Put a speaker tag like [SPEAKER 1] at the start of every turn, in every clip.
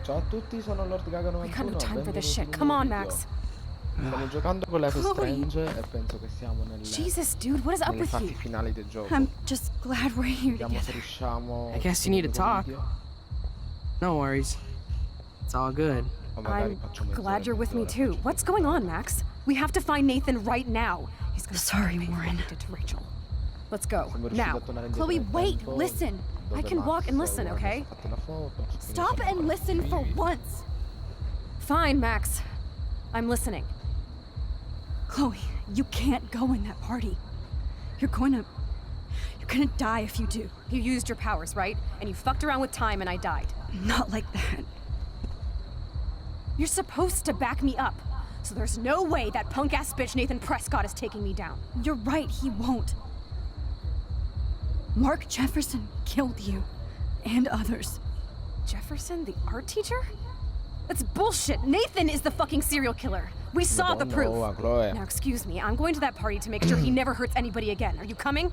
[SPEAKER 1] Ciao a tutti, sono Lord Gaga
[SPEAKER 2] We got no
[SPEAKER 1] 91,
[SPEAKER 2] time for this
[SPEAKER 1] benvenuti
[SPEAKER 2] shit.
[SPEAKER 1] in un
[SPEAKER 2] Come
[SPEAKER 1] nuovo
[SPEAKER 2] on,
[SPEAKER 1] video.
[SPEAKER 2] Max.
[SPEAKER 1] Stiamo giocando con Life is
[SPEAKER 2] Chloe.
[SPEAKER 1] Strange e penso che siamo
[SPEAKER 2] Jesus, dude, what is up
[SPEAKER 1] nelle
[SPEAKER 2] with
[SPEAKER 1] fasi
[SPEAKER 2] you?
[SPEAKER 1] finali del gioco.
[SPEAKER 3] I'm just glad we're here
[SPEAKER 1] Vediamo se
[SPEAKER 3] together.
[SPEAKER 1] riusciamo.
[SPEAKER 4] I guess you need to talk.
[SPEAKER 1] Video,
[SPEAKER 4] No worries. It's all good.
[SPEAKER 1] o magari
[SPEAKER 2] I'm
[SPEAKER 1] faccio mezz'ora,
[SPEAKER 2] glad you're with me
[SPEAKER 1] mezz'ora,
[SPEAKER 2] too.
[SPEAKER 1] faccio
[SPEAKER 2] What's
[SPEAKER 1] tutto.
[SPEAKER 2] going on, Max? We have to find Nathan right now. He's gonna
[SPEAKER 3] Sorry,
[SPEAKER 2] pay for
[SPEAKER 3] Warren.
[SPEAKER 2] what he did to Rachel. Let's go.
[SPEAKER 1] Siamo riusciti
[SPEAKER 2] Now.
[SPEAKER 1] a tornare indietro
[SPEAKER 3] Chloe,
[SPEAKER 1] nel
[SPEAKER 3] wait,
[SPEAKER 1] tempo,
[SPEAKER 3] listen.
[SPEAKER 1] dove
[SPEAKER 2] I can
[SPEAKER 1] Max
[SPEAKER 2] walk and listen,
[SPEAKER 1] aveva
[SPEAKER 2] okay?
[SPEAKER 1] fatto la foto, quindi
[SPEAKER 3] Stop
[SPEAKER 1] sono
[SPEAKER 3] and
[SPEAKER 1] ancora
[SPEAKER 3] listen for
[SPEAKER 1] qui.
[SPEAKER 3] once.
[SPEAKER 2] Fine, Max. I'm listening.
[SPEAKER 3] Chloe, you can't go in that party. You're gonna die if you do.
[SPEAKER 2] You used your powers, right? And you fucked around with time and I died.
[SPEAKER 3] Not like that.
[SPEAKER 2] You're supposed to back me up. So there's no way that punk-ass bitch Nathan Prescott is taking me down.
[SPEAKER 3] You're right, he won't. Mark Jefferson killed you. And others.
[SPEAKER 2] Jefferson, the art teacher? That's bullshit. Nathan is the fucking serial killer. We saw the proof.
[SPEAKER 1] Madonna, Chloe.
[SPEAKER 2] Now, excuse me, I'm going to that party to make sure he never hurts anybody again. Are you coming?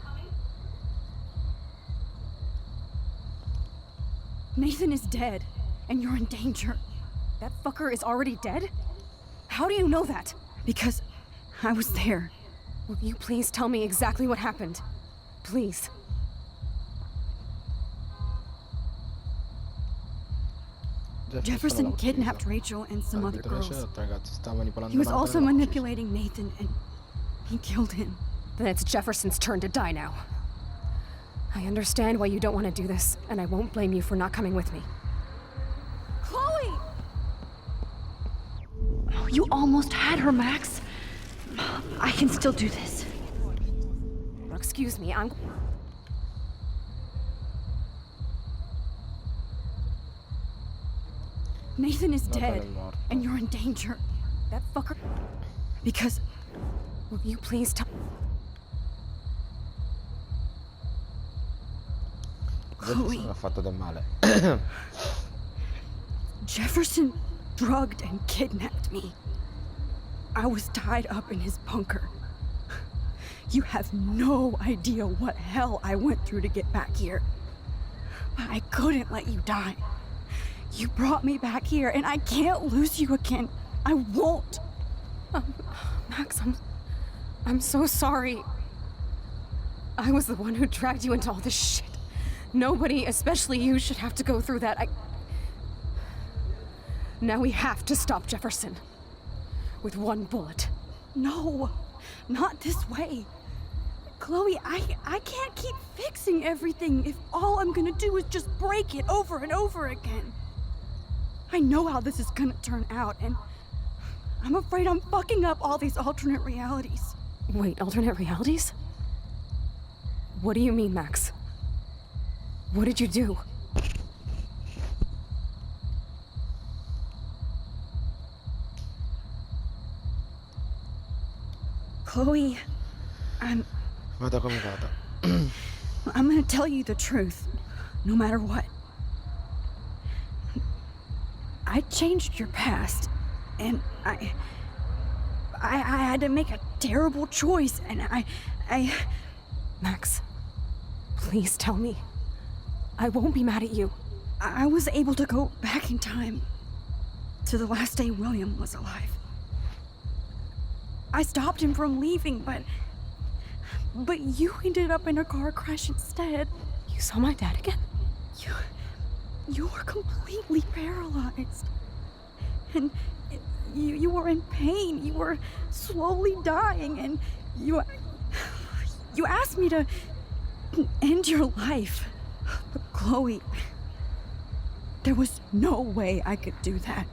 [SPEAKER 3] Nathan is dead, and you're in danger.
[SPEAKER 2] That fucker is already dead? How do you know that?
[SPEAKER 3] Because I was there.
[SPEAKER 2] Will you please tell me exactly what happened? Please.
[SPEAKER 3] Jefferson
[SPEAKER 1] l'ha
[SPEAKER 3] kidnapped
[SPEAKER 1] uccisa.
[SPEAKER 3] Rachel and some other
[SPEAKER 1] Arbitro
[SPEAKER 3] girls.
[SPEAKER 1] scelto, ragazzi, sta manipolando
[SPEAKER 3] He was
[SPEAKER 1] un'altra
[SPEAKER 3] also
[SPEAKER 1] e l'ha uccisa.
[SPEAKER 3] manipulating Nathan, and he killed him.
[SPEAKER 2] Then it's Jefferson's turn to die now. I understand why you don't want to do this, and I won't blame you for not coming with me.
[SPEAKER 3] Chloe! Oh, you almost had her, Max. I can still do this.
[SPEAKER 2] Or excuse me, I'm...
[SPEAKER 3] Nathan is
[SPEAKER 1] Nathan
[SPEAKER 3] dead,
[SPEAKER 1] è morto.
[SPEAKER 3] and you're in danger.
[SPEAKER 2] That fucker...
[SPEAKER 3] Because
[SPEAKER 2] Will you please tell...
[SPEAKER 3] Chloe.
[SPEAKER 1] Jefferson ha fatto del male.
[SPEAKER 3] Jefferson drugged and kidnapped me. I was tied up in his bunker. You have no idea what hell I went through to get back here. But I couldn't let you die. You brought me back here, and I can't lose you again. I won't.
[SPEAKER 2] Max, I'm so sorry. I was the one who dragged you into all this shit. Nobody, especially you, should have to go through that. Now we have to stop Jefferson. With one bullet.
[SPEAKER 3] No, not this way. Chloe, I can't keep fixing everything if all I'm gonna do is just break it over and over again. I know how this is gonna turn out, and I'm afraid I'm fucking up all these alternate realities.
[SPEAKER 2] Wait, alternate realities? What do you mean, Max? What did you do?
[SPEAKER 3] Chloe,
[SPEAKER 1] Vada come vada.
[SPEAKER 3] I'm gonna tell you the truth, no matter what. I changed your past, and I had to make a terrible choice, and I...
[SPEAKER 2] Max, please tell me. I won't be mad at you.
[SPEAKER 3] I was able to go back in time to the last day William was alive. I stopped him from leaving, but you ended up in a car crash instead.
[SPEAKER 2] You saw my dad again?
[SPEAKER 3] You were completely paralyzed. And you were in pain. You were slowly dying, and you asked me to end your life. But Chloe, there was no way I could do that.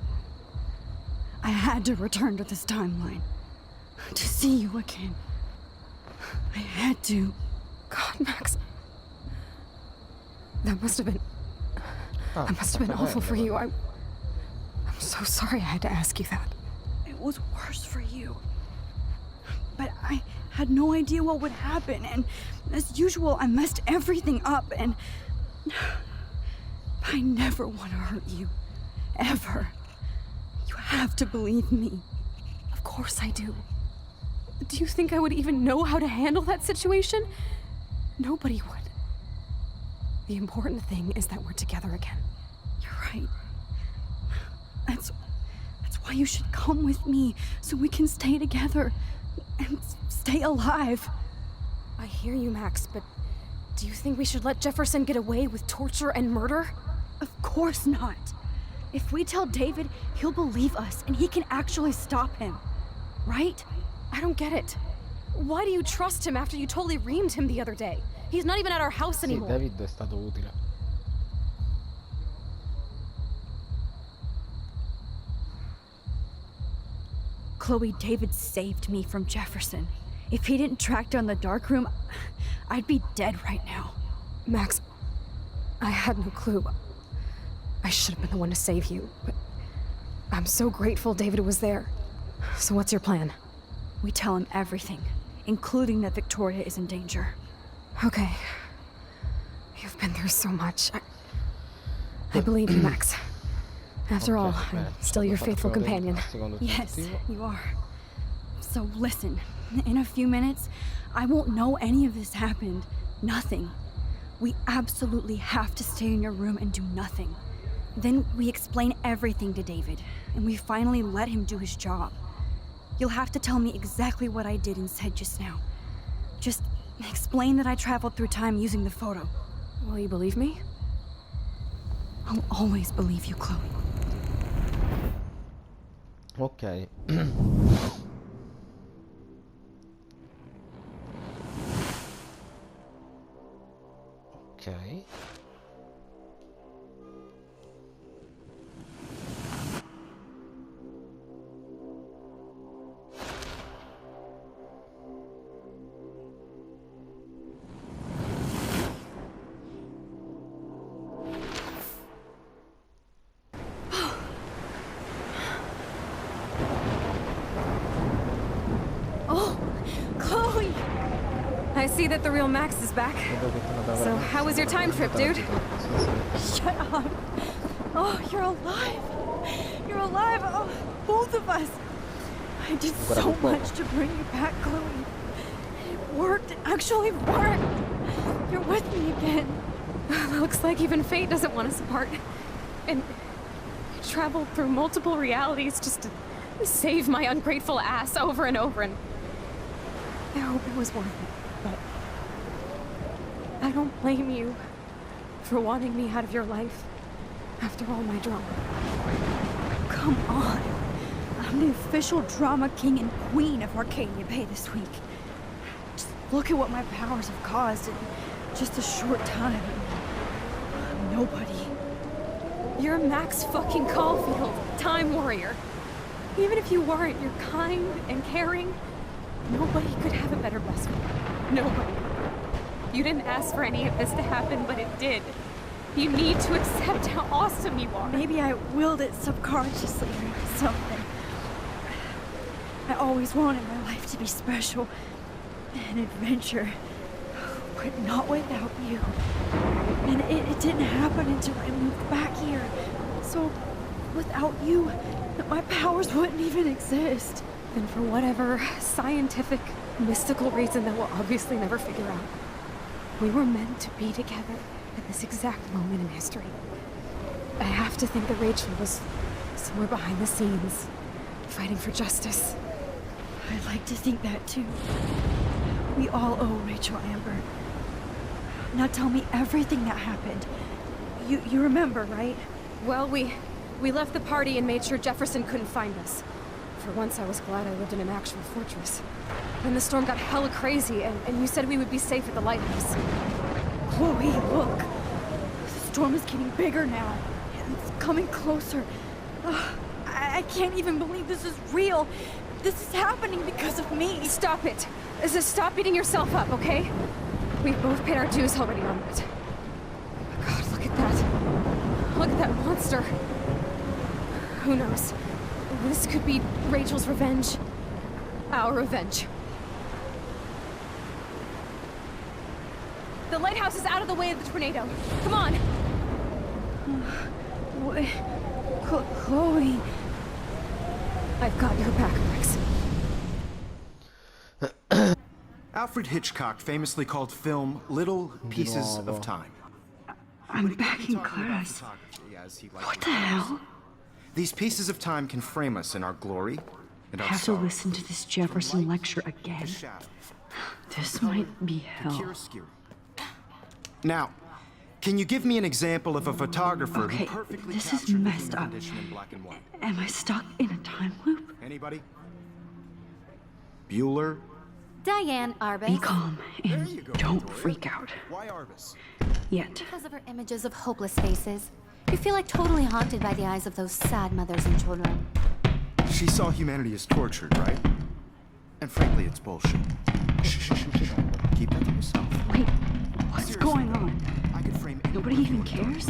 [SPEAKER 3] I had to return to this timeline to see you again. I had to.
[SPEAKER 2] God, Max. That must have been
[SPEAKER 1] Ah,
[SPEAKER 2] awful for you. I'm so sorry I had to ask you that.
[SPEAKER 3] It was worse for you. But I had no idea what would happen, and as usual, I messed everything up, and I never want to hurt you. Ever. You have to believe me.
[SPEAKER 2] Of course I do. Do you think I would even know how to handle that situation? Nobody would. The important thing is that we're together again.
[SPEAKER 3] You're right. why you should come with me so we can stay together and stay alive.
[SPEAKER 2] I hear you, Max, but do you think we should let Jefferson get away with torture and murder?
[SPEAKER 3] Of course not. If we tell David, he'll believe us and he can actually stop him. Right?
[SPEAKER 2] I don't get it. Why do you trust him after you totally reamed him the other day? He's not even at our house
[SPEAKER 1] Sì,
[SPEAKER 2] anymore.
[SPEAKER 1] David è stato utile.
[SPEAKER 3] Chloe, David saved me from Jefferson. If he didn't track down the darkroom, I'd be dead right now.
[SPEAKER 2] Max, I had no clue. I should have been the one to save you, but I'm so grateful David was there. So what's your plan?
[SPEAKER 3] We tell him everything, including that Victoria is in danger.
[SPEAKER 2] Okay. You've been through so much. I believe you, Max. After all, I'm still your faithful companion.
[SPEAKER 3] Yes, you are. So listen, in a few minutes, I won't know any of this happened. Nothing. We absolutely have to stay in your room and do nothing. Then we explain everything to David, and we finally let him do his job. You'll have to tell me exactly what I did and said just now. Just explain that I traveled through time using the photo.
[SPEAKER 2] Will you believe me?
[SPEAKER 3] I'll always believe you, Chloe.
[SPEAKER 1] Ok. Ok.
[SPEAKER 3] Oh, Chloe!
[SPEAKER 2] I see that the real Max is back. So how was your time trip, dude?
[SPEAKER 3] Shut up. Oh, you're alive. You're alive. Oh, both of us. I did so much to bring you back, Chloe. It worked. It actually worked. You're with me again.
[SPEAKER 2] Looks like even fate doesn't want us apart. And I traveled through multiple realities just to save my ungrateful ass over and over, and I hope it was worth it, but I don't blame you for wanting me out of your life after all my drama.
[SPEAKER 3] Come on. I'm the official drama king and queen of Arcadia Bay this week. Just look at what my powers have caused in just a short time. Nobody.
[SPEAKER 2] You're Max fucking Caulfield, Time Warrior. Even if you weren't, you're kind and caring. Nobody could have a better best friend. Nobody. You didn't ask for any of this to happen, but it did. You need to accept how awesome you are.
[SPEAKER 3] Maybe I willed it subconsciously or something. I always wanted my life to be special. An adventure. But not without you. And it didn't happen until I moved back here. So, without you, my powers wouldn't even exist.
[SPEAKER 2] And for whatever scientific, mystical reason that we'll obviously never figure out, we were meant to be together at this exact moment in history. I have to think that Rachel was somewhere behind the scenes, fighting for justice.
[SPEAKER 3] I'd like to think that too. We all owe Rachel Amber. Now tell me everything that happened. You remember, right?
[SPEAKER 2] Well, we left the party and made sure Jefferson couldn't find us. For once, I was glad I lived in an actual fortress. Then the storm got hella crazy, and you said we would be safe at the lighthouse.
[SPEAKER 3] Chloe, look. The storm is getting bigger now. It's coming closer. I can't even believe this is real. This is happening because of me.
[SPEAKER 2] Stop it. Stop beating yourself up, okay? We've both paid our dues already on it. God, look at that. Look at that monster. Who knows? This could be Rachel's revenge. Our revenge. The lighthouse is out of the way of the tornado. Come on!
[SPEAKER 3] Wait, Chloe.
[SPEAKER 2] I've got your back, Max.
[SPEAKER 5] Alfred Hitchcock famously called film little pieces of time.
[SPEAKER 3] I'm back in class. What the hell?
[SPEAKER 5] These pieces of time can frame us in our glory and
[SPEAKER 3] I
[SPEAKER 5] our
[SPEAKER 3] have to
[SPEAKER 5] sorrow.
[SPEAKER 3] listen to this Jefferson lecture again.
[SPEAKER 5] To shadow,
[SPEAKER 3] This might be hell.
[SPEAKER 5] chiaroscuro. Now, can you give me an example of a photographer
[SPEAKER 3] Okay,
[SPEAKER 5] who perfectly
[SPEAKER 3] this is
[SPEAKER 5] captured the
[SPEAKER 3] messed
[SPEAKER 5] human
[SPEAKER 3] up.
[SPEAKER 5] condition in black and white?
[SPEAKER 3] Am I stuck in a time loop?
[SPEAKER 5] Anybody? Bueller?
[SPEAKER 6] Diane Arbus.
[SPEAKER 3] Be calm
[SPEAKER 5] There
[SPEAKER 3] and
[SPEAKER 5] you go,
[SPEAKER 3] don't
[SPEAKER 5] Victoria.
[SPEAKER 3] freak out.
[SPEAKER 5] Why Arbus?
[SPEAKER 3] Yet.
[SPEAKER 6] Because of her images of hopeless faces, you feel like totally haunted by the eyes of those sad mothers and children.
[SPEAKER 5] She saw humanity as tortured, right? And frankly, it's bullshit. Shh, shh, shh, shh. Keep that to yourself.
[SPEAKER 3] Wait, what's
[SPEAKER 5] Seriously,
[SPEAKER 3] going on?
[SPEAKER 5] I could frame
[SPEAKER 3] Nobody
[SPEAKER 5] any
[SPEAKER 3] even
[SPEAKER 5] portrait
[SPEAKER 3] cares?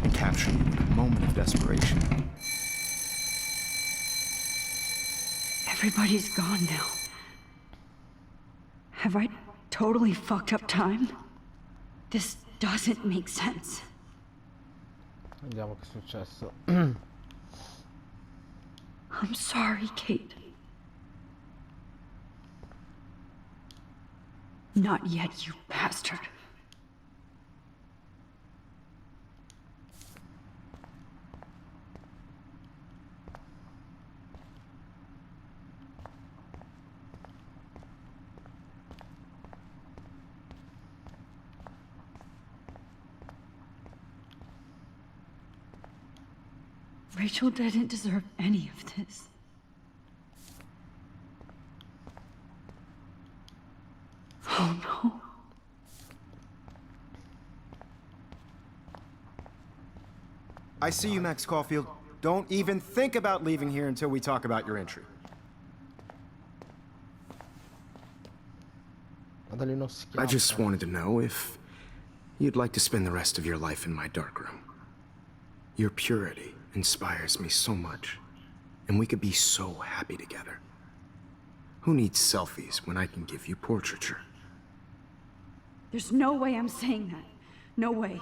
[SPEAKER 5] and capture you in a moment of desperation.
[SPEAKER 3] Everybody's gone now. Have I totally fucked up time? This doesn't make sense.
[SPEAKER 1] Vediamo che è successo.
[SPEAKER 3] I'm sorry, Kate. Not yet, you bastard. Rachel didn't deserve any of this. Oh no.
[SPEAKER 5] I see you, Max Caulfield. Don't even think about leaving here until we talk about your entry.
[SPEAKER 1] Ma dagli uno schiaffo.
[SPEAKER 7] I just wanted to know if you'd like to spend the rest of your life in my darkroom. Your purity inspires me so much, and we could be so happy together. Who needs selfies when I can give you portraiture?
[SPEAKER 3] There's no way I'm saying that. No way.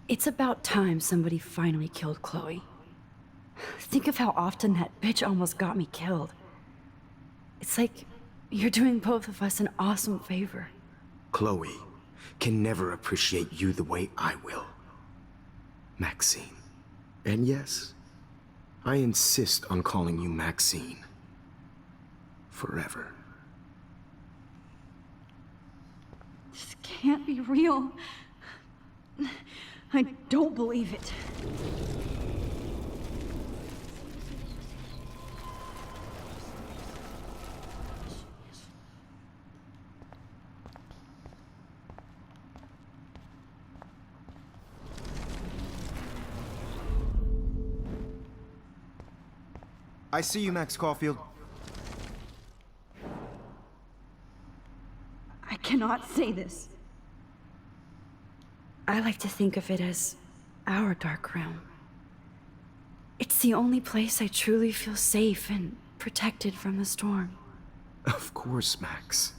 [SPEAKER 3] It's about time somebody finally killed Chloe. Think of how often that bitch almost got me killed. It's like you're doing both of us an awesome favor.
[SPEAKER 7] Chloe can never appreciate you the way I will. Maxine. And yes, I insist on calling you Maxine. Forever.
[SPEAKER 3] This can't be real. I don't believe it.
[SPEAKER 5] I see you, Max Caulfield.
[SPEAKER 3] I cannot say this. I like to think of it as our dark realm. It's the only place I truly feel safe and protected from the storm.
[SPEAKER 7] Of course, Max.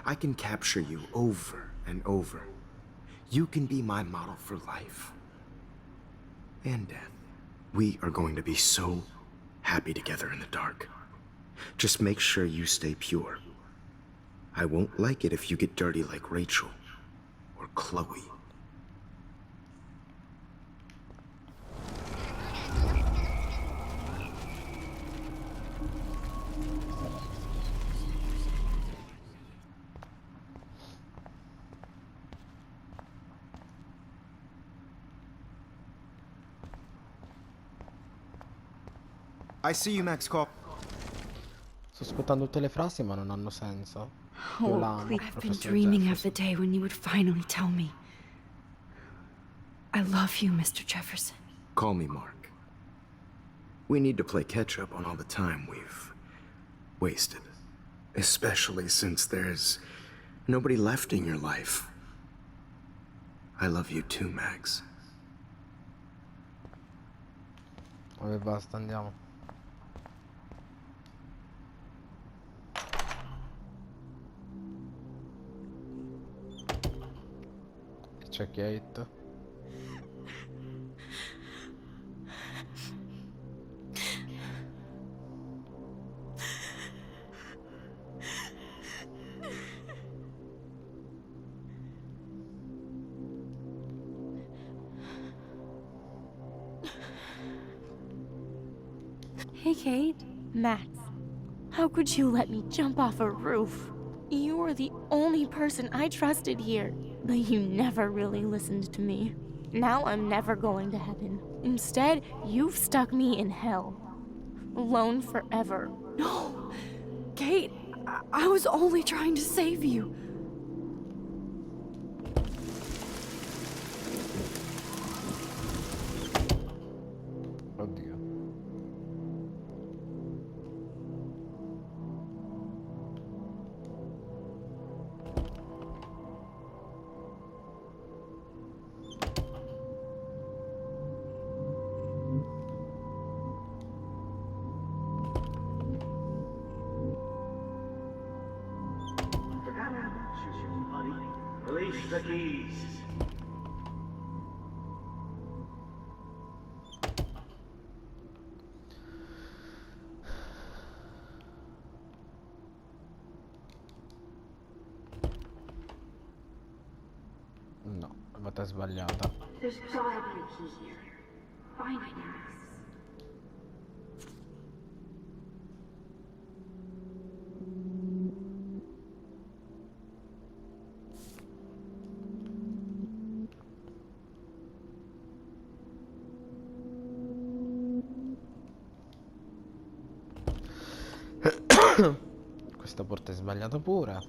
[SPEAKER 7] I can capture you over and over. You can be my model for life. And death. We are going to be so happy together in the dark. Just make sure you stay pure. I won't like it if you get dirty like Rachel or Chloe.
[SPEAKER 5] I see you, Max Caulfield.
[SPEAKER 1] Sto ascoltando tutte le frasi ma non hanno senso.
[SPEAKER 3] Oh,
[SPEAKER 1] Io l'amo,
[SPEAKER 3] please. I've been
[SPEAKER 1] professor
[SPEAKER 3] dreaming of
[SPEAKER 1] Jefferson.
[SPEAKER 3] the day when you would finally tell me. I love you, Mr. Jefferson.
[SPEAKER 7] Call me Mark. We need to play catch up on all the time we've wasted. Especially since there's nobody left in your life. I love you too, Max.
[SPEAKER 1] Vabbè, basta, andiamo. C'è Kate.
[SPEAKER 8] Hey, Kate. Max, how could you let me jump off a roof? You were the only person I trusted here, but you never really listened to me. Now I'm never going to heaven. Instead, you've stuck me in hell. Alone forever.
[SPEAKER 3] No! Kate, I was only trying to save you.
[SPEAKER 1] Oddio.
[SPEAKER 9] Release the keys.
[SPEAKER 1] No, è sbagliata.
[SPEAKER 10] There's gotta be a key here. Find it, Max.
[SPEAKER 1] Questa porta è sbagliata pure.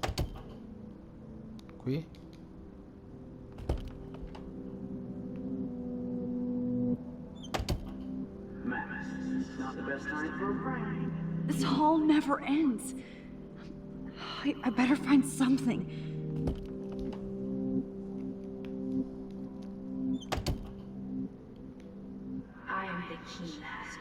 [SPEAKER 1] Qui?
[SPEAKER 9] Max, this is not the best time for a prank.
[SPEAKER 3] This hall never ends. I better find something.
[SPEAKER 10] I am the key master.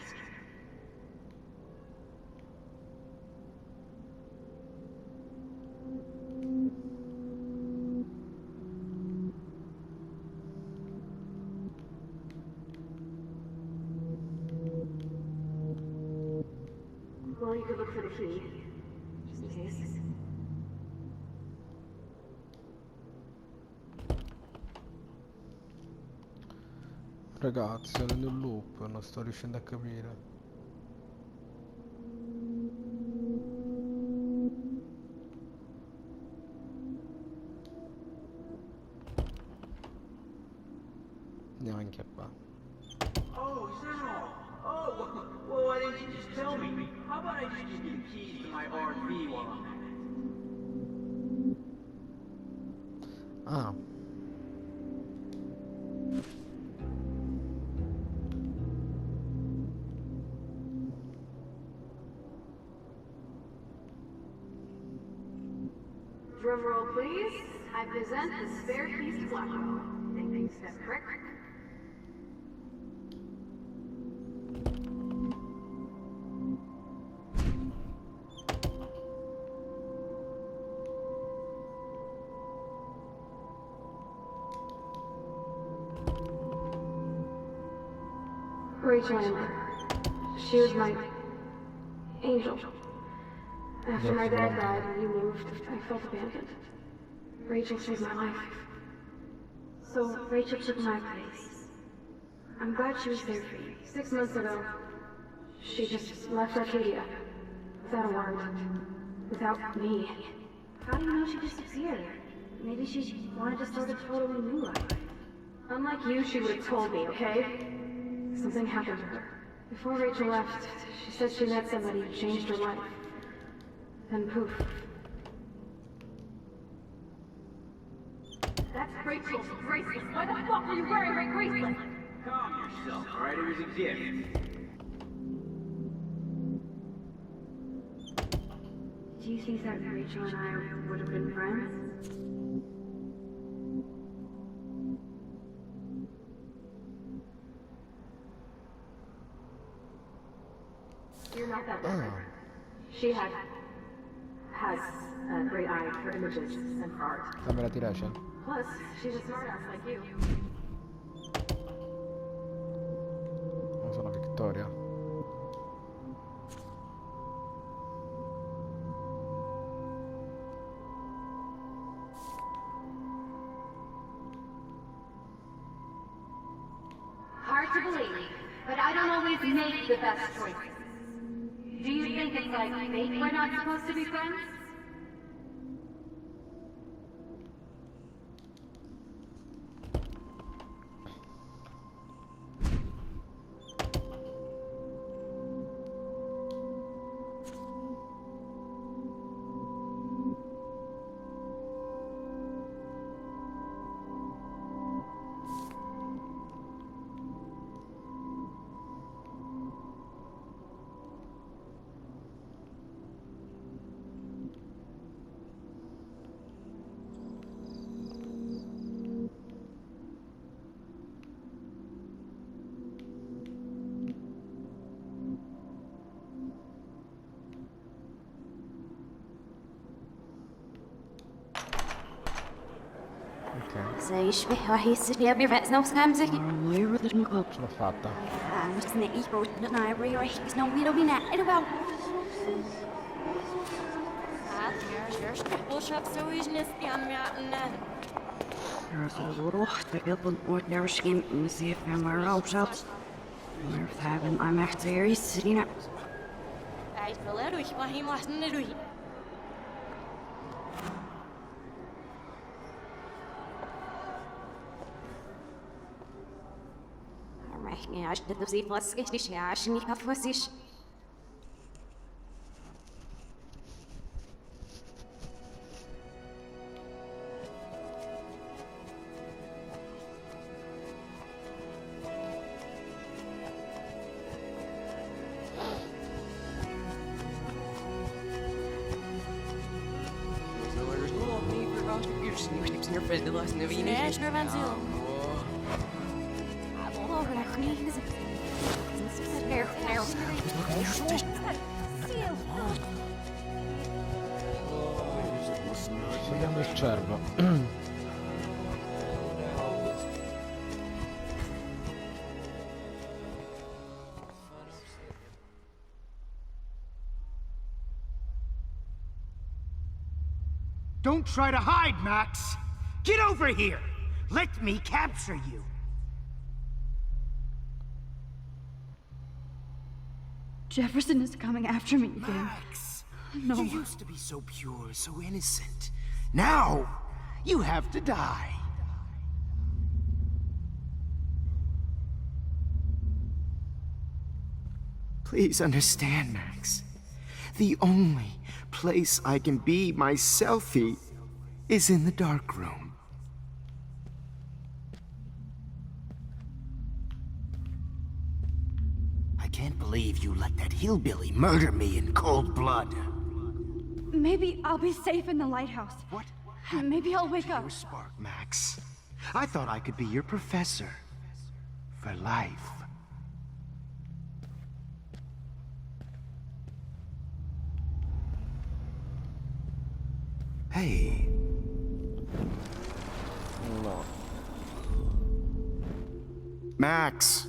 [SPEAKER 10] Well, you could look for the key, just in case.
[SPEAKER 1] Ragazzi, sono in un loop, non sto riuscendo a capire. Neanche qua.
[SPEAKER 9] Oh, is that all? Oh, well, why didn't you just tell me? How about I just give you the keys to my RV while I'm at it?
[SPEAKER 1] Ah.
[SPEAKER 10] Drum roll, please. I present the spare keys to Blackwell. Thank you, Step Crick. Rachel Amber. She was my angel. After my dad died and you moved, I felt abandoned. Rachel saved my life. So Rachel took my place. I'm glad she was there for you. 6 months ago, she just left Arcadia. Without a word. Without me. How do you know she disappeared? Maybe she wanted to start a totally new life. Unlike you, she would have told me, okay? Something happened to her. Before Rachel left, she said she met somebody who changed her life. Then poof. That's Rachel's bracelet. Why the fuck are you wearing my bracelet?
[SPEAKER 9] Calm yourself, alright? It was a gift.
[SPEAKER 10] Do you think that Rachel and I would have been friends? You're not that different. She has a great eye for images and for art.
[SPEAKER 1] Camera di Rachel.
[SPEAKER 10] Plus, she's a smartass like you.
[SPEAKER 1] Non sono Victoria.
[SPEAKER 10] Hard to believe, but I don't always make the best choices. think it's like fate we're not supposed to be friends?
[SPEAKER 6] Se يشبه وهي سريع برأس نفس خمسة.
[SPEAKER 1] Ce l'ho fatta.
[SPEAKER 6] بس نقيش بوت نتنا ريح بس نويرو بينا إلو عشان تدوسي فاسكش عشان يكفوسيش
[SPEAKER 1] Scegliamo il cervo.
[SPEAKER 11] Don't try to hide, Max! Get over here! Let me capture you!
[SPEAKER 3] Jefferson is coming after me again.
[SPEAKER 11] Max!
[SPEAKER 3] No.
[SPEAKER 11] You used to be so pure, so innocent. Now, you have to die.
[SPEAKER 7] Please understand, Max. The only place I can be myself is in the dark room.
[SPEAKER 11] I can't believe you let that hillbilly murder me in cold blood.
[SPEAKER 3] Maybe I'll be safe in the lighthouse.
[SPEAKER 11] What?
[SPEAKER 3] Maybe I'll wake up.
[SPEAKER 11] Your spark, Max. I thought I could be your professor. For life.
[SPEAKER 7] Hey.
[SPEAKER 1] No.
[SPEAKER 7] Max.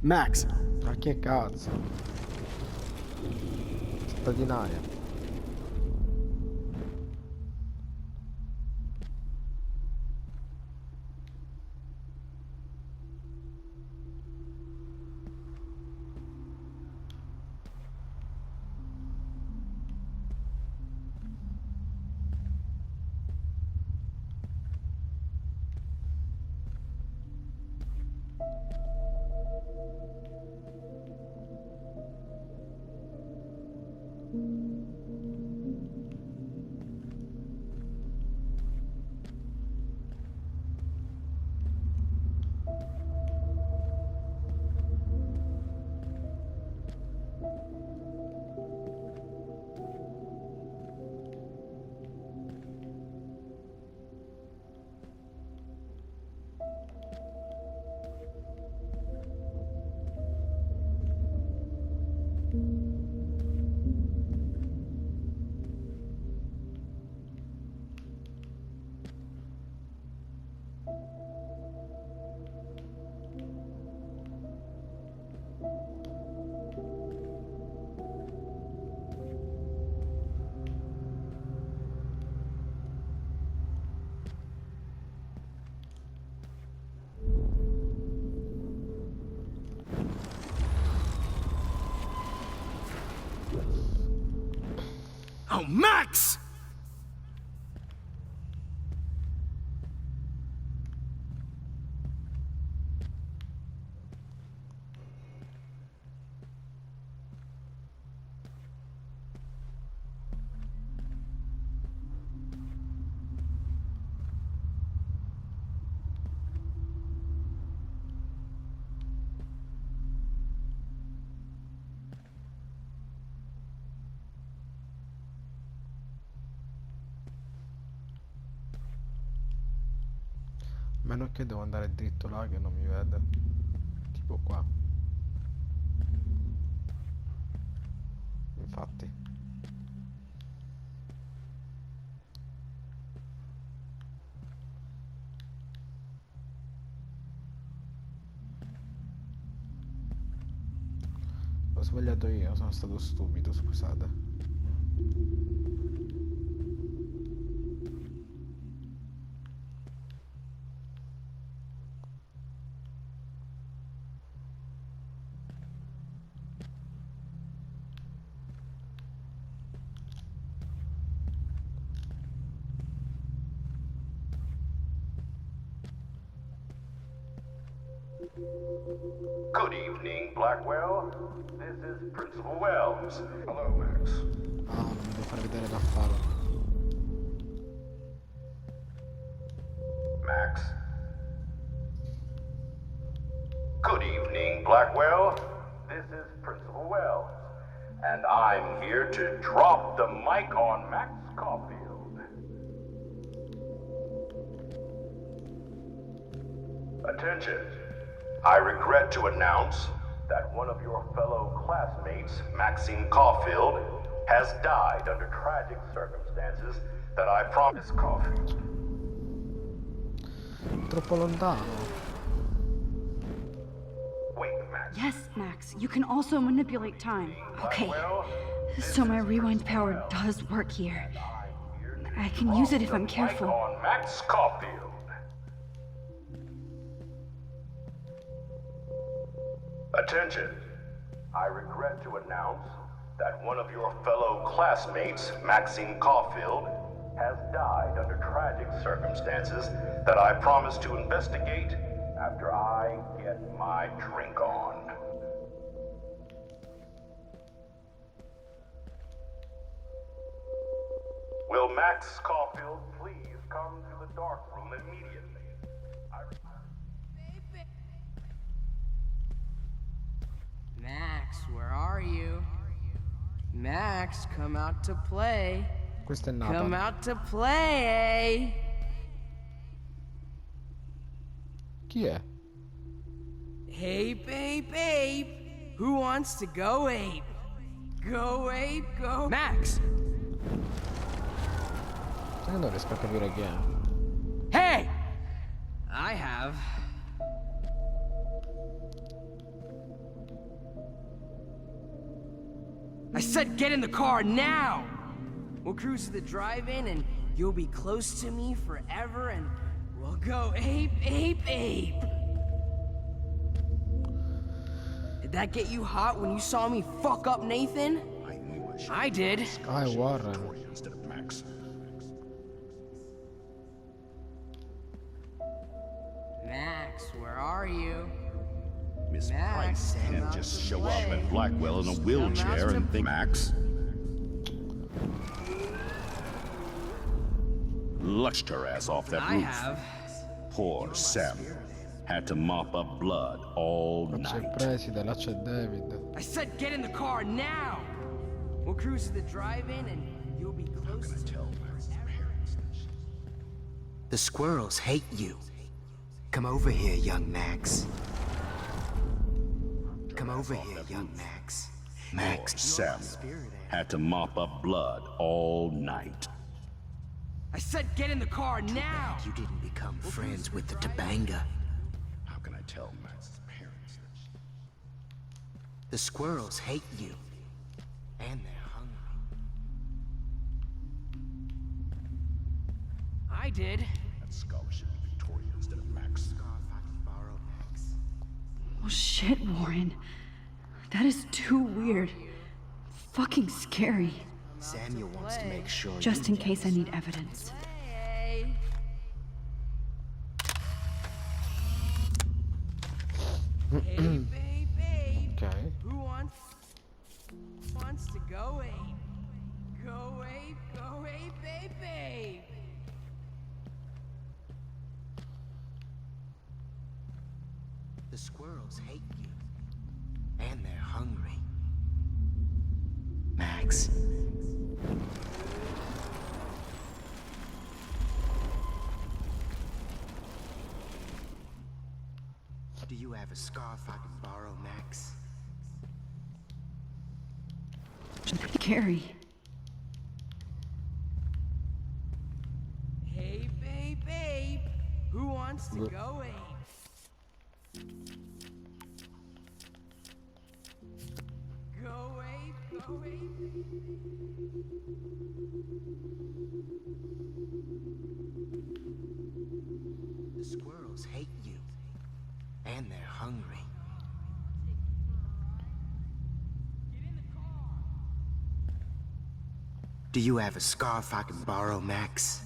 [SPEAKER 5] Max,
[SPEAKER 1] Ma che cazzo? Sta di naia.
[SPEAKER 7] Oh, Max!
[SPEAKER 1] Meno che devo andare dritto là che non mi vede. Tipo qua. Infatti. Ho sbagliato io, sono stato stupido, scusate.
[SPEAKER 12] Good evening, Blackwell. This is Principal Wells. Hello, Max.
[SPEAKER 1] Ah, non mi devo far vedere da fare.
[SPEAKER 12] Max. Good evening, Blackwell. This is Principal Wells. And I'm here to drop the mic on Max Caulfield. Attention. I regret to announce that one of your fellow classmates, Maxine Caulfield, has died under tragic circumstances that I promised Caulfield.
[SPEAKER 1] Troppo lontano.
[SPEAKER 12] Wait, Max.
[SPEAKER 3] Yes, Max, you can also manipulate time. Okay, so my rewind power does work here. I can use it if I'm careful.
[SPEAKER 12] On Max Caulfield. Attention. I regret to announce that one of your fellow classmates, Maxine Caulfield, has died under tragic circumstances that I promised to investigate after I get my drink on. Will Max Caulfield please come to the dark room immediately?
[SPEAKER 4] Max, where are you? Max, come out to play.
[SPEAKER 1] Questo è
[SPEAKER 4] Come
[SPEAKER 1] Nathan.
[SPEAKER 4] out to play.
[SPEAKER 1] Chi è?
[SPEAKER 4] Ape, ape, ape. Who wants to go ape? Go ape, go. Max!
[SPEAKER 1] Sai che non riesco a capire chi è.
[SPEAKER 4] Hey! I have. I said get in the car now! We'll cruise to the drive-in and you'll be close to me forever and we'll go ape, ape, ape! Did that get you hot when you saw me fuck up Nathan? I did.
[SPEAKER 1] Ah, è Warren.
[SPEAKER 12] Instead of Max.
[SPEAKER 4] Max, where are you?
[SPEAKER 12] Miss
[SPEAKER 4] Max,
[SPEAKER 12] Price
[SPEAKER 4] come
[SPEAKER 12] can't
[SPEAKER 4] out
[SPEAKER 12] just
[SPEAKER 4] to
[SPEAKER 12] show
[SPEAKER 4] play.
[SPEAKER 12] up at Blackwell in a
[SPEAKER 4] Come out
[SPEAKER 12] wheelchair
[SPEAKER 4] to
[SPEAKER 12] and think Max. Lushed her ass off that
[SPEAKER 4] I
[SPEAKER 12] roof.
[SPEAKER 4] have.
[SPEAKER 12] Poor Samuel. Had to mop up blood all
[SPEAKER 1] Là c'è il
[SPEAKER 12] night.
[SPEAKER 1] preside, là c'è David.
[SPEAKER 4] I said get in the car now! We'll cruise to the drive-in and you'll be close to me.
[SPEAKER 11] The squirrels hate you. Come over here, young Max. Come over here, young Max.
[SPEAKER 12] Poor
[SPEAKER 11] Max.
[SPEAKER 12] Samuel. Had to mop up blood all night.
[SPEAKER 4] I said get in the car
[SPEAKER 11] Too
[SPEAKER 4] now!
[SPEAKER 11] bad you didn't become friends with the Tobanga.
[SPEAKER 12] How can I tell Max's parents?
[SPEAKER 11] The squirrels hate you. And they're hungry.
[SPEAKER 4] I did.
[SPEAKER 12] That scholarship to Victoria instead of Max.
[SPEAKER 11] Borrow Max.
[SPEAKER 3] Oh shit, Warren. That is too weird. Fucking scary.
[SPEAKER 7] Samuel wants to make sure.
[SPEAKER 3] Just in case I need evidence.
[SPEAKER 4] Hey, babe, babe.
[SPEAKER 1] Ok.
[SPEAKER 4] Who wants to go ape? Go ape, babe, babe.
[SPEAKER 7] The squirrels hate you. And they're hungry. Max. Do you have a scarf I can borrow, Max?
[SPEAKER 3] Carrie.
[SPEAKER 4] Hey, babe. Who wants to go ape? Go ape.
[SPEAKER 7] The squirrels hate you. And they're hungry. Do you have a scarf I can borrow, Max?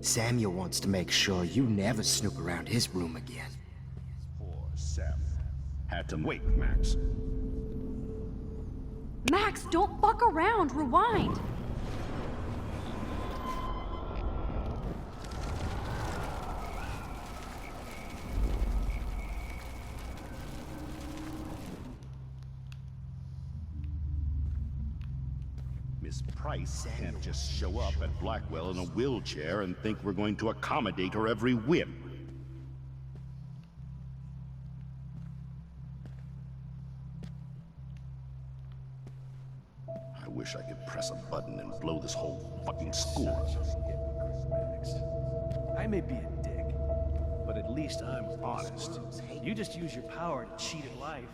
[SPEAKER 7] Samuel wants to make sure you never snoop around his room again.
[SPEAKER 12] Poor Sam. Had to wait, Max.
[SPEAKER 3] Max, don't fuck around. Rewind.
[SPEAKER 12] Miss Price can't just show up at Blackwell in a wheelchair and think we're going to accommodate her every whim. I wish I could press a button and blow this whole fucking school up.
[SPEAKER 13] I may be a dick, but at least I'm honest. You just use your power to cheat at life,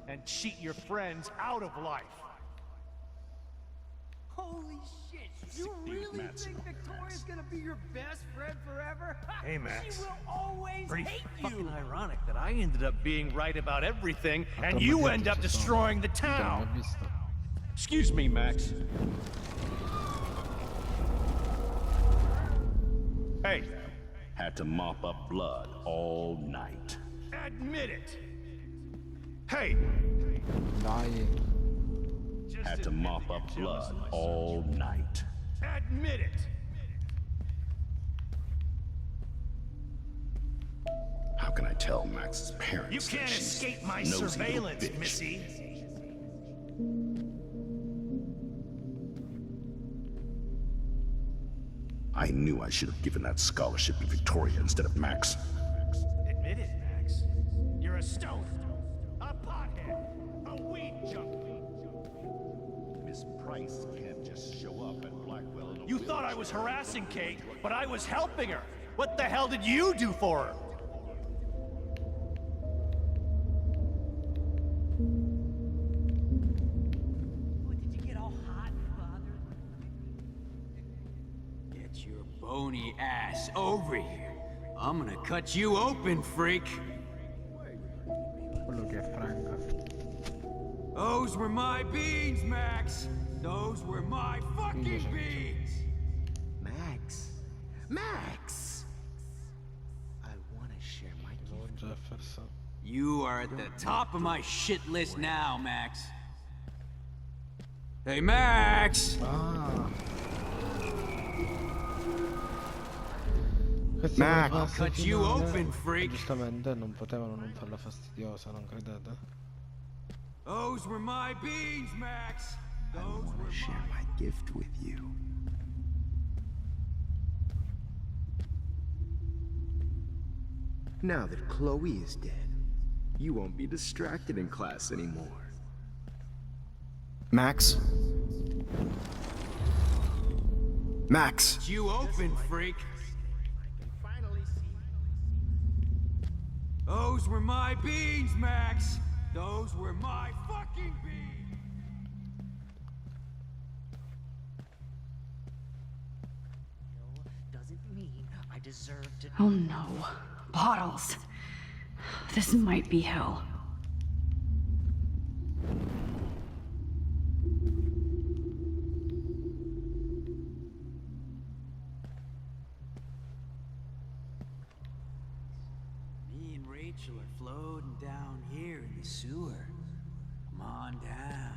[SPEAKER 13] and cheat your friends out of life.
[SPEAKER 4] Holy shit! You really think Victoria's gonna be your best friend forever?
[SPEAKER 13] Hey, Max.
[SPEAKER 4] She will always
[SPEAKER 13] Pretty
[SPEAKER 4] hate
[SPEAKER 13] fucking
[SPEAKER 4] you.
[SPEAKER 13] ironic that I ended up being right about everything, and you end up destroying the town. Excuse me, Max. Hey.
[SPEAKER 12] Had to mop up blood all night.
[SPEAKER 13] Admit it. Hey.
[SPEAKER 1] Dying.
[SPEAKER 12] Had to mop up blood all night.
[SPEAKER 13] Admit it.
[SPEAKER 12] How can I tell Max's parents?
[SPEAKER 13] You can't
[SPEAKER 12] that she's
[SPEAKER 13] escape my
[SPEAKER 12] nosy little
[SPEAKER 13] surveillance,
[SPEAKER 12] bitch?
[SPEAKER 13] Missy.
[SPEAKER 12] I knew I should have given that scholarship to Victoria instead of Max.
[SPEAKER 13] Admit it, Max. You're a stoner, a pothead, a weed junkie.
[SPEAKER 12] Miss Price can't just show up at Blackwell in a
[SPEAKER 13] You thought I was harassing Kate, but I was helping her. What the hell did you do for her?
[SPEAKER 4] Did you get all hot and bothered? Get your bony ass over here. I'm gonna cut you open, freak.
[SPEAKER 1] Quello che è franca.
[SPEAKER 4] Those were my beans, Max. Those were my fucking beans.
[SPEAKER 7] Max. Max! I want to share my gift.
[SPEAKER 1] Jefferson.
[SPEAKER 4] You are at the top of my shit list now, Max. Hey, Max!
[SPEAKER 1] Ah. Questi
[SPEAKER 7] Mac.
[SPEAKER 1] sono i passi
[SPEAKER 4] Cut you
[SPEAKER 1] finali.
[SPEAKER 4] open, freak.
[SPEAKER 1] Giustamente non potevano non farla fastidiosa, non credete?
[SPEAKER 4] Those were my beans, Max.
[SPEAKER 7] I want to share my gift with you. Now that Chloe is dead, you won't be distracted in class anymore. Max? Max!
[SPEAKER 4] Cut you open, freak. Those were my beans, Max. Those were my fucking beans.
[SPEAKER 14] Doesn't mean I deserve to.
[SPEAKER 3] Oh no. Bottles. This might be hell.
[SPEAKER 9] sewer. Come on down.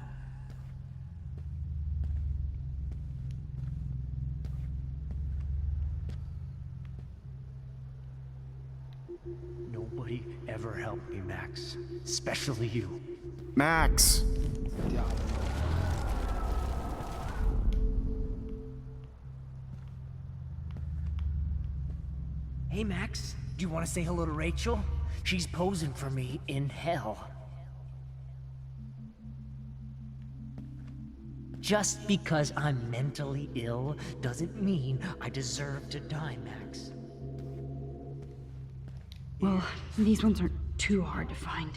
[SPEAKER 13] Nobody ever helped me, Max. Especially you.
[SPEAKER 7] Max!
[SPEAKER 4] Hey, Max, do you want to say hello to Rachel? She's posing for me in hell. Just because I'm mentally ill doesn't mean I deserve to die, Max.
[SPEAKER 3] Well, these ones aren't too hard to find.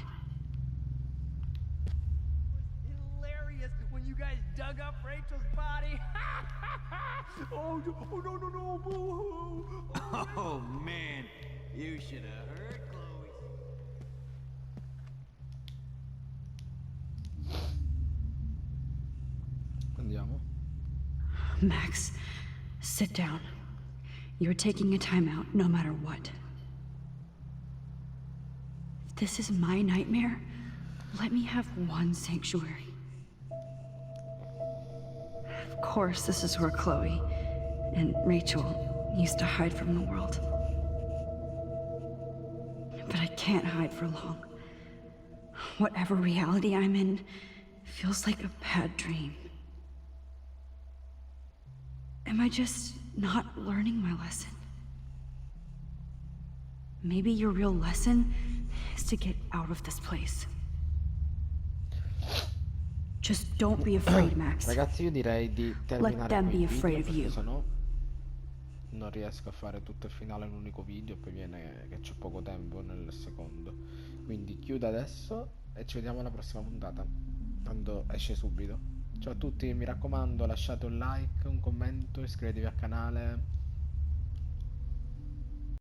[SPEAKER 4] Hilarious when you guys dug up Rachel's body. Oh, no, boo-hoo.
[SPEAKER 9] Oh man, you should have heard Chloe.
[SPEAKER 1] Andiamo.
[SPEAKER 3] Max, sit down. You're taking a timeout no matter what. If this is my nightmare, let me have one sanctuary. Of course, this is where Chloe and Rachel used to hide from the world. But I can't hide for long. Whatever reality I'm in feels like a bad dream. Am I just not learning my lesson? Maybe your real lesson is to get out of this place. Just don't be afraid, Max.
[SPEAKER 1] Ragazzi, io direi di terminare
[SPEAKER 3] Let them
[SPEAKER 1] qui
[SPEAKER 3] be
[SPEAKER 1] il
[SPEAKER 3] afraid
[SPEAKER 1] video,
[SPEAKER 3] of you.
[SPEAKER 1] perché sennò non riesco a fare tutto il finale in un unico video, poi viene che c'è poco tempo nel secondo. Quindi chiudo adesso e ci vediamo alla prossima puntata, tanto esce subito. Ciao a tutti, mi raccomando, lasciate un like, un commento, iscrivetevi al canale.